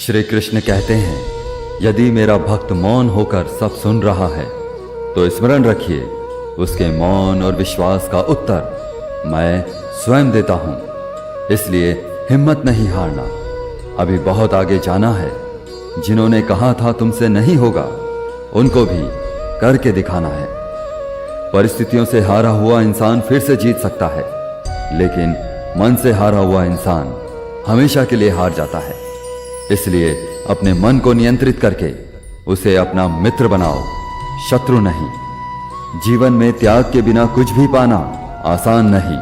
श्री कृष्ण कहते हैं, यदि मेरा भक्त मौन होकर सब सुन रहा है तो स्मरण रखिए, उसके मौन और विश्वास का उत्तर मैं स्वयं देता हूं। इसलिए हिम्मत नहीं हारना। अभी बहुत आगे जाना है। जिन्होंने कहा था तुमसे नहीं होगा, उनको भी करके दिखाना है। परिस्थितियों से हारा हुआ इंसान फिर से जीत सकता है, लेकिन मन से हारा हुआ इंसान हमेशा के लिए हार जाता है। इसलिए अपने मन को नियंत्रित करके उसे अपना मित्र बनाओ, शत्रु नहीं। जीवन में त्याग के बिना कुछ भी पाना आसान नहीं।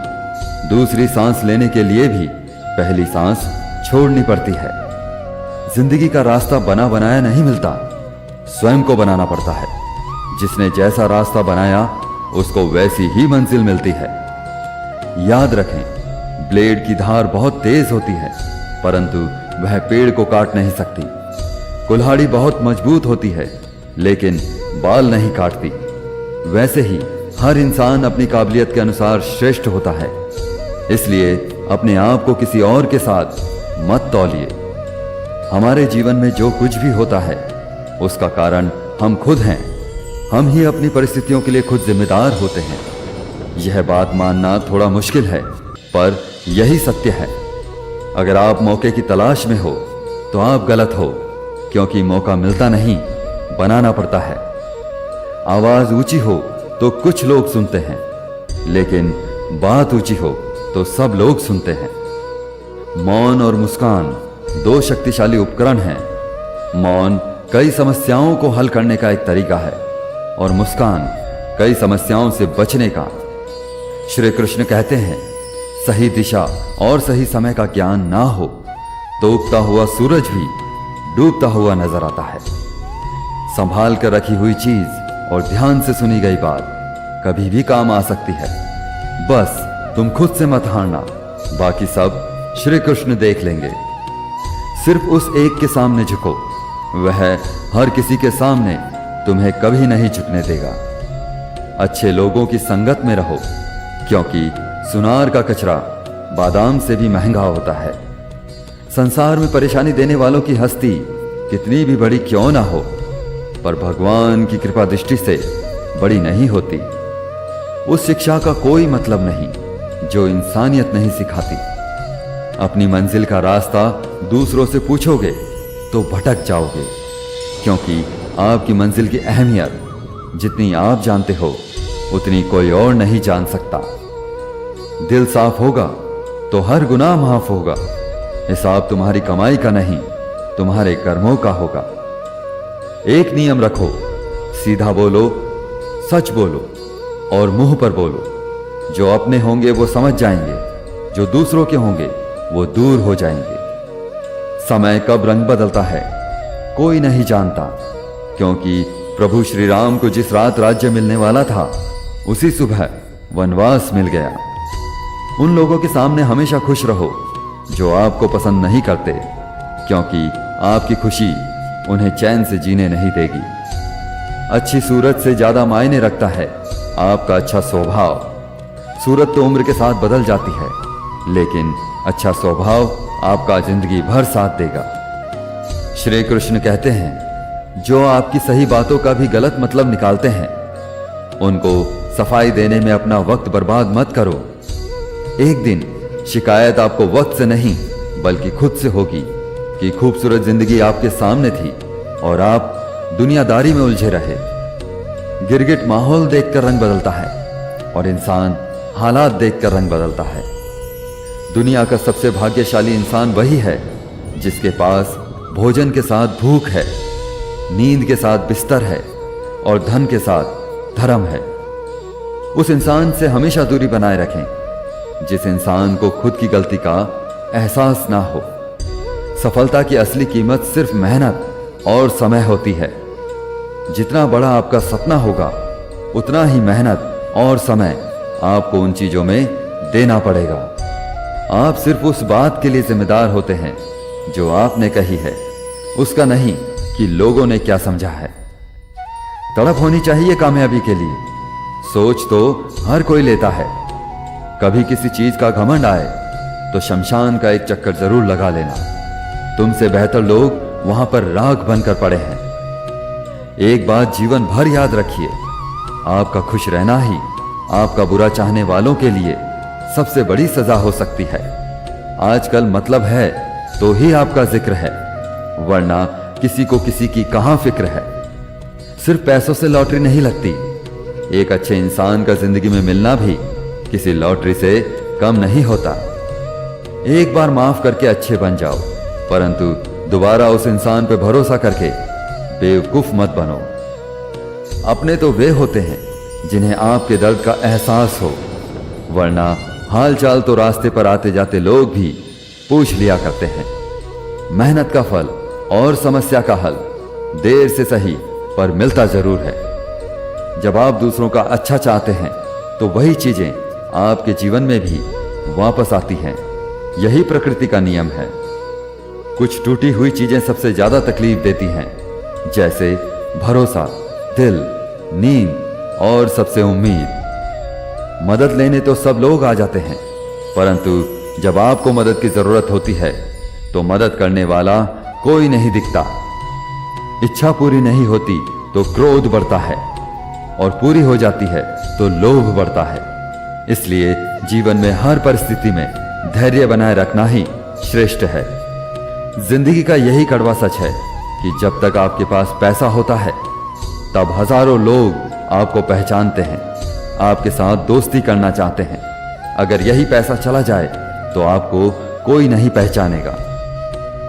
दूसरी सांस लेने के लिए भी पहली सांस छोड़नी पड़ती है। जिंदगी का रास्ता बना बनाया नहीं मिलता, स्वयं को बनाना पड़ता है। जिसने जैसा रास्ता बनाया उसको वैसी ही मंजिल मिलती है। याद रखें, ब्लेड की धार बहुत तेज होती है, परंतु वह पेड़ को काट नहीं सकती। कुल्हाड़ी बहुत मजबूत होती है, लेकिन बाल नहीं काटती। वैसे ही हर इंसान अपनी काबिलियत के अनुसार श्रेष्ठ होता है। इसलिए अपने आप को किसी और के साथ मत तौलिए। हमारे जीवन में जो कुछ भी होता है उसका कारण हम खुद हैं। हम ही अपनी परिस्थितियों के लिए खुद जिम्मेदार होते हैं। यह बात मानना थोड़ा मुश्किल है, पर यही सत्य है। अगर आप मौके की तलाश में हो तो आप गलत हो, क्योंकि मौका मिलता नहीं, बनाना पड़ता है। आवाज ऊंची हो तो कुछ लोग सुनते हैं, लेकिन बात ऊंची हो तो सब लोग सुनते हैं। मौन और मुस्कान दो शक्तिशाली उपकरण हैं। मौन कई समस्याओं को हल करने का एक तरीका है, और मुस्कान कई समस्याओं से बचने का। श्री कृष्ण कहते हैं, सही दिशा और सही समय का ज्ञान ना हो तो उगता हुआ सूरज भी डूबता हुआ नजर आता है। संभाल कर रखी हुई चीज और ध्यान से सुनी गई बात कभी भी काम आ सकती है। बस तुम खुद से मत हारना, बाकी सब श्री कृष्ण देख लेंगे। सिर्फ उस एक के सामने झुको, वह हर किसी के सामने तुम्हें कभी नहीं झुकने देगा। अच्छे लोगों की संगत में रहो, क्योंकि सुनार का कचरा बादाम से भी महंगा होता है। संसार में परेशानी देने वालों की हस्ती कितनी भी बड़ी क्यों ना हो, पर भगवान की कृपा दृष्टि से बड़ी नहीं होती। उस शिक्षा का कोई मतलब नहीं जो इंसानियत नहीं सिखाती। अपनी मंजिल का रास्ता दूसरों से पूछोगे तो भटक जाओगे, क्योंकि आपकी मंजिल की अहमियत जितनी आप जानते हो उतनी कोई और नहीं जान सकता। दिल साफ होगा तो हर गुनाह माफ होगा। हिसाब तुम्हारी कमाई का नहीं, तुम्हारे कर्मों का होगा। एक नियम रखो, सीधा बोलो, सच बोलो और मुंह पर बोलो। जो अपने होंगे वो समझ जाएंगे, जो दूसरों के होंगे वो दूर हो जाएंगे। समय कब रंग बदलता है कोई नहीं जानता, क्योंकि प्रभु श्री राम को जिस रात राज्य मिलने वाला था उसी सुबह वनवास मिल गया। उन लोगों के सामने हमेशा खुश रहो जो आपको पसंद नहीं करते, क्योंकि आपकी खुशी उन्हें चैन से जीने नहीं देगी। अच्छी सूरत से ज्यादा मायने रखता है आपका अच्छा स्वभाव। सूरत तो उम्र के साथ बदल जाती है, लेकिन अच्छा स्वभाव आपका जिंदगी भर साथ देगा। श्री कृष्ण कहते हैं, जो आपकी सही बातों का भी गलत मतलब निकालते हैं, उनको सफाई देने में अपना वक्त बर्बाद मत करो। एक दिन शिकायत आपको वक्त से नहीं बल्कि खुद से होगी कि खूबसूरत जिंदगी आपके सामने थी और आप दुनियादारी में उलझे रहे। गिरगिट माहौल देखकर रंग बदलता है और इंसान हालात देखकर रंग बदलता है। दुनिया का सबसे भाग्यशाली इंसान वही है जिसके पास भोजन के साथ भूख है, नींद के साथ बिस्तर है और धन के साथ धर्म है। उस इंसान से हमेशा दूरी बनाए रखें जिस इंसान को खुद की गलती का एहसास ना हो। सफलता की असली कीमत सिर्फ मेहनत और समय होती है। जितना बड़ा आपका सपना होगा उतना ही मेहनत और समय आपको उन चीजों में देना पड़ेगा। आप सिर्फ उस बात के लिए जिम्मेदार होते हैं जो आपने कही है, उसका नहीं कि लोगों ने क्या समझा है। तड़प होनी चाहिए कामयाबी के लिए। सोच तो हर कोई लेता है। कभी किसी चीज का घमंड आए तो शमशान का एक चक्कर जरूर लगा लेना। तुमसे बेहतर लोग वहां पर राख बनकर पड़े हैं। एक बात जीवन भर याद रखिए, आपका खुश रहना ही आपका बुरा चाहने वालों के लिए सबसे बड़ी सजा हो सकती है। आजकल मतलब है तो ही आपका जिक्र है, वरना किसी को किसी की कहां फिक्र है। सिर्फ पैसों से लॉटरी नहीं लगती, एक अच्छे इंसान का जिंदगी में मिलना भी किसी लॉटरी से कम नहीं होता। एक बार माफ करके अच्छे बन जाओ, परंतु दोबारा उस इंसान पे भरोसा करके बेवकूफ मत बनो। अपने तो वे होते हैं जिन्हें आपके दर्द का एहसास हो, वरना हाल चाल तो रास्ते पर आते जाते लोग भी पूछ लिया करते हैं। मेहनत का फल और समस्या का हल देर से सही पर मिलता जरूर है। जब आप दूसरों का अच्छा चाहते हैं तो वही चीजें आपके जीवन में भी वापस आती हैं। यही प्रकृति का नियम है। कुछ टूटी हुई चीजें सबसे ज्यादा तकलीफ देती हैं, जैसे भरोसा, दिल, नींद और सबसे उम्मीद। मदद लेने तो सब लोग आ जाते हैं, परंतु जब आपको मदद की जरूरत होती है तो मदद करने वाला कोई नहीं दिखता। इच्छा पूरी नहीं होती तो क्रोध बढ़ता है, और पूरी हो जाती है तो लोभ बढ़ता है। इसलिए जीवन में हर परिस्थिति में धैर्य बनाए रखना ही श्रेष्ठ है। जिंदगी का यही कड़वा सच है कि जब तक आपके पास पैसा होता है तब हजारों लोग आपको पहचानते हैं, आपके साथ दोस्ती करना चाहते हैं। अगर यही पैसा चला जाए तो आपको कोई नहीं पहचानेगा।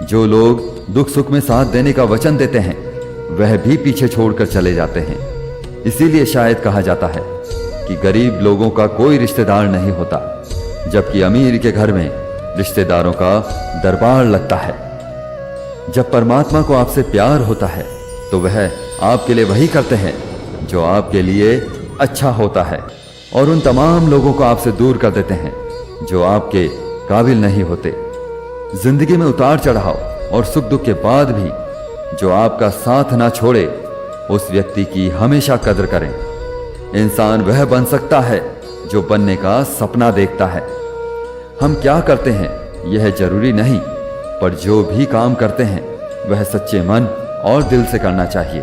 जो लोग दुख सुख में साथ देने का वचन देते हैं वह भी पीछे छोड़कर चले जाते हैं। इसीलिए शायद कहा जाता है कि गरीब लोगों का कोई रिश्तेदार नहीं होता, जबकि अमीर के घर में रिश्तेदारों का दरबार लगता है। जब परमात्मा को आपसे प्यार होता है तो वह आपके लिए वही करते हैं जो आपके लिए अच्छा होता है, और उन तमाम लोगों को आपसे दूर कर देते हैं जो आपके काबिल नहीं होते। जिंदगी में उतार चढ़ाव और सुख दुख के बाद भी जो आपका साथ ना छोड़े, उस व्यक्ति की हमेशा कदर करें। इंसान वह बन सकता है जो बनने का सपना देखता है। हम क्या करते हैं यह जरूरी नहीं, पर जो भी काम करते हैं वह सच्चे मन और दिल से करना चाहिए।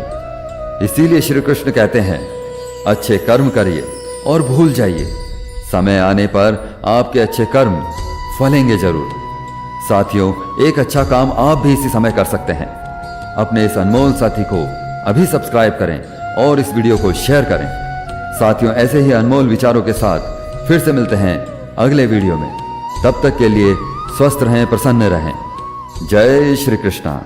इसीलिए श्री कृष्ण कहते हैं, अच्छे कर्म करिए और भूल जाइए, समय आने पर आपके अच्छे कर्म फलेंगे जरूर। साथियों, एक अच्छा काम आप भी इसी समय कर सकते हैं। अपने इस अनमोल साथी को अभी सब्सक्राइब करें और इस वीडियो को शेयर करें। साथियों, ऐसे ही अनमोल विचारों के साथ फिर से मिलते हैं अगले वीडियो में। तब तक के लिए स्वस्थ रहें, प्रसन्न रहें। जय श्री कृष्णा।